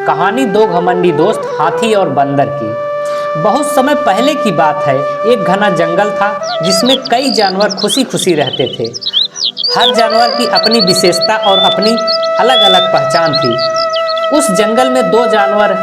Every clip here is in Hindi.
कहानी दो घमंडी दोस्त हाथी और बंदर की। बहुत समय पहले की बात है। एक घना जंगल था जिसमें कई जानवर खुशी खुशी रहते थे। हर जानवर की अपनी विशेषता और अपनी अलग अलग पहचान थी। उस जंगल में दो जानवर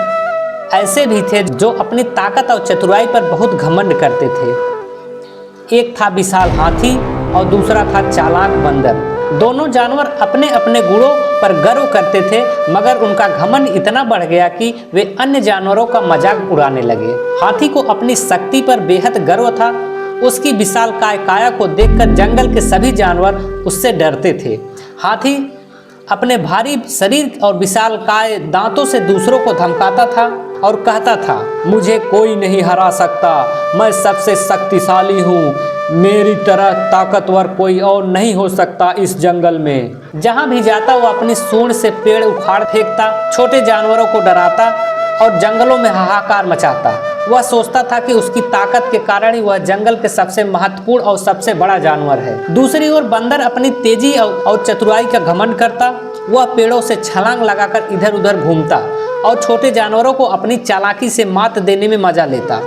ऐसे भी थे जो अपनी ताकत और चतुराई पर बहुत घमंड करते थे। एक था विशाल हाथी और दूसरा था चालाक बंदर। दोनों जानवर अपने अपने गुणों पर गर्व करते थे, मगर उनका घमंड इतना बढ़ गया कि वे अन्य जानवरों का मजाक उड़ाने लगे। हाथी को अपनी शक्ति पर बेहद गर्व था। उसकी विशाल काया को देखकर जंगल के सभी जानवर उससे डरते थे। हाथी अपने भारी शरीर और विशालकाय दांतों से दूसरों को धमकाता था और कहता था, मुझे कोई नहीं हरा सकता, मैं सबसे शक्तिशाली हूँ, मेरी तरह ताकतवर कोई और नहीं हो सकता इस जंगल में। जहाँ भी जाता वो अपनी सूंड से पेड़ उखाड़ फेंकता, छोटे जानवरों को डराता और जंगलों में हाहाकार मचाता। वह सोचता था कि उसकी ताकत के कारण ही वह जंगल के सबसे महत्वपूर्ण और सबसे बड़ा जानवर है। दूसरी ओर बंदर अपनी तेजी और चतुराई का घमंड करता। वह पेड़ों से छलांग लगाकर इधर उधर घूमता और छोटे जानवरों को अपनी चालाकी से मात देने में मजा लेता।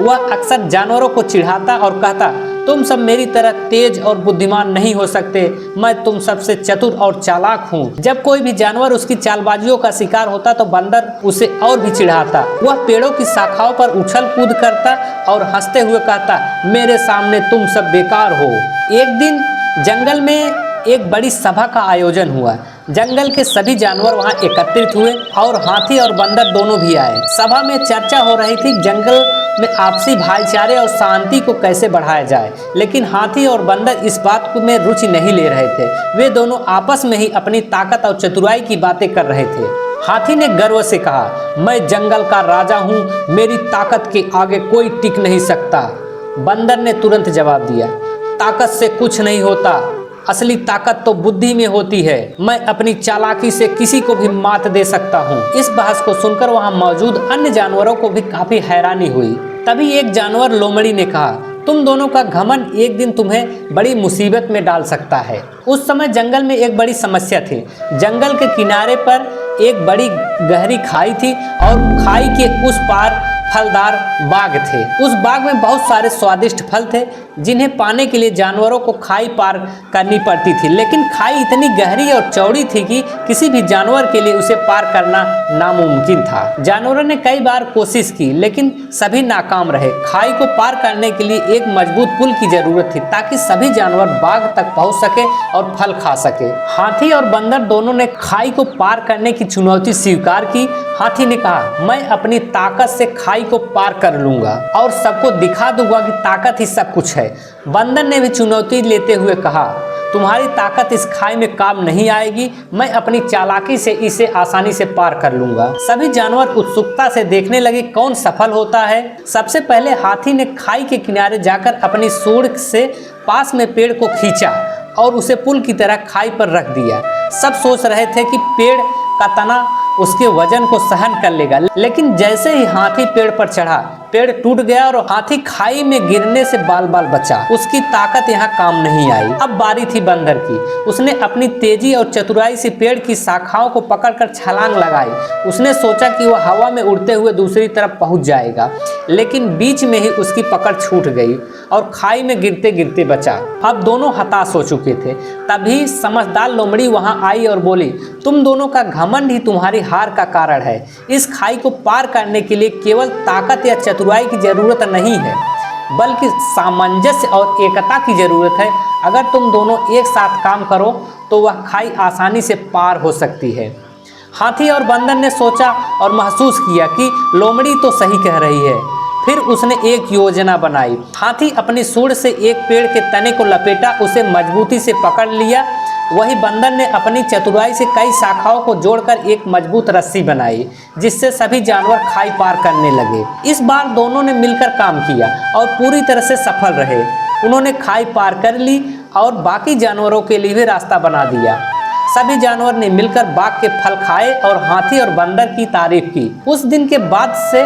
वह अक्सर जानवरों को चिढ़ाता और कहता, तुम सब मेरी तरह तेज और बुद्धिमान नहीं हो सकते, मैं तुम सबसे चतुर और चालाक हूँ। जब कोई भी जानवर उसकी चालबाजियों का शिकार होता तो बंदर उसे और भी चिढ़ाता। वह पेड़ों की शाखाओं पर उछल कूद करता और हंसते हुए कहता, मेरे सामने तुम सब बेकार हो। एक दिन जंगल में एक बड़ी सभा का आयोजन हुआ। जंगल के सभी जानवर वहां एकत्रित हुए और हाथी और बंदर दोनों भी आए। सभा में चर्चा हो रही थी जंगल में आपसी भाईचारे और शांति को कैसे बढ़ाया जाए, लेकिन हाथी और बंदर इस बात में रुचि नहीं ले रहे थे। वे दोनों आपस में ही अपनी ताकत और चतुराई की बातें कर रहे थे। हाथी ने गर्व से कहा, मैं जंगल का राजा हूँ, मेरी ताकत के आगे कोई टिक नहीं सकता। बंदर ने तुरंत जवाब दिया, ताकत से कुछ नहीं होता, असली ताकत तो बुद्धि में होती है, मैं अपनी चालाकी से किसी को भी मात दे सकता हूँ। इस बहस को सुनकर वहाँ मौजूद अन्य जानवरों को भी काफी हैरानी हुई। तभी एक जानवर लोमड़ी ने कहा, तुम दोनों का घमंड एक दिन तुम्हें बड़ी मुसीबत में डाल सकता है। उस समय जंगल में एक बड़ी समस्या थी। जंगल के किनारे पर एक बड़ी गहरी खाई थी और खाई के उस पार फलदार बाग थे। उस बाग में बहुत सारे स्वादिष्ट फल थे जिन्हें पाने के लिए जानवरों को खाई पार करनी पड़ती थी, लेकिन खाई इतनी गहरी और चौड़ी थी कि किसी भी जानवर के लिए उसे पार करना नामुमकिन था। जानवरों ने कई बार कोशिश की, लेकिन सभी नाकाम रहे। खाई को पार करने के लिए एक मजबूत पुल की जरूरत थी ताकि सभी जानवर बाग तक पहुंच सके और फल खा सके। हाथी और बंदर दोनों ने खाई को पार करने की चुनौती स्वीकार की। हाथी ने कहा, मैं अपनी ताकत से खाई को पार कर लूंगा और सबको दिखा दूंगा कि ताकत ही सब कुछ है। बंदर ने भी चुनौती लेते हुए कहा, तुम्हारी ताकत इस खाई में काम नहीं आएगी, मैं अपनी चालाकी से इसे आसानी से पार कर लूंगा। सभी जानवर उत्सुकता से देखने लगे कौन सफल होता है। सबसे पहले हाथी ने खाई के किनारे जाकर अपनी सूंड से पास में पेड़ को खींचा और उसे पुल की तरह खाई पर रख दिया। सब सोच रहे थे कि पेड़ का तना उसके वजन को सहन कर लेगा, लेकिन जैसे ही हाथी पेड़ पर चढ़ा, पेड़ टूट गया और हाथी खाई में गिरने से बाल बाल बचा। उसकी ताकत यहाँ काम नहीं आई। अब बारी थी बंदर की। उसने अपनी तेजी और चतुराई से पेड़ की शाखाओं को पकड़कर छलांग लगाई। उसने सोचा कि वह हवा में उड़ते हुए दूसरी तरफ पहुंच जाएगा, लेकिन बीच में ही उसकी पकड़ छूट गई और खाई में गिरते गिरते बचा। अब दोनों हताश हो चुके थे। तभी समझदार लोमड़ी वहां आई और बोली, तुम दोनों का घमंड ही तुम्हारी हार का कारण है। इस खाई को पार करने के लिए केवल ताकत या चतुराई की जरूरत नहीं है, बल्कि सामंजस्य और एकता की जरूरत है। अगर तुम दोनों एक साथ काम करो तो वह खाई आसानी से पार हो सकती है। हाथी और बंदर ने सोचा और महसूस किया कि लोमड़ी तो सही कह रही है। फिर उसने एक योजना बनाई। हाथी अपनी सूंड से एक पेड़ के तने को लपेटा, उसे मजबूती से पकड़ लिया। वही बंदर ने अपनी चतुराई से कई शाखाओं को जोड़कर एक मजबूत रस्सी बनाई, जिससे सभी जानवर खाई पार करने लगे। इस बार दोनों ने मिलकर काम किया और पूरी तरह से सफल रहे। उन्होंने खाई पार कर ली और बाकी जानवरों के लिए भी रास्ता बना दिया। सभी जानवर ने मिलकर बाग के फल खाए और हाथी और बंदर की तारीफ की। उस दिन के बाद से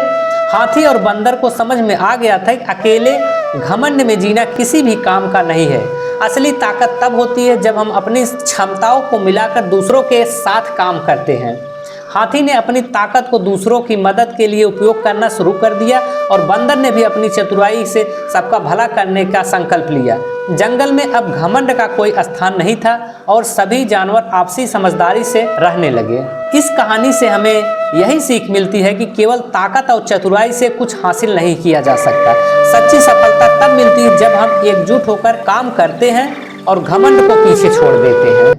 हाथी और बंदर को समझ में आ गया था कि अकेले घमंड में जीना किसी भी काम का नहीं है। असली ताकत तब होती है जब हम अपनी क्षमताओं को मिलाकर दूसरों के साथ काम करते हैं। हाथी ने अपनी ताकत को दूसरों की मदद के लिए उपयोग करना शुरू कर दिया और बंदर ने भी अपनी चतुराई से सबका भला करने का संकल्प लिया। जंगल में अब घमंड का कोई स्थान नहीं था और सभी जानवर आपसी समझदारी से रहने लगे। इस कहानी से हमें यही सीख मिलती है कि केवल ताकत और चतुराई से कुछ हासिल नहीं किया जा सकता। सच्ची सफलता तब मिलती है जब हम एकजुट होकर काम करते हैं और घमंड को पीछे छोड़ देते हैं।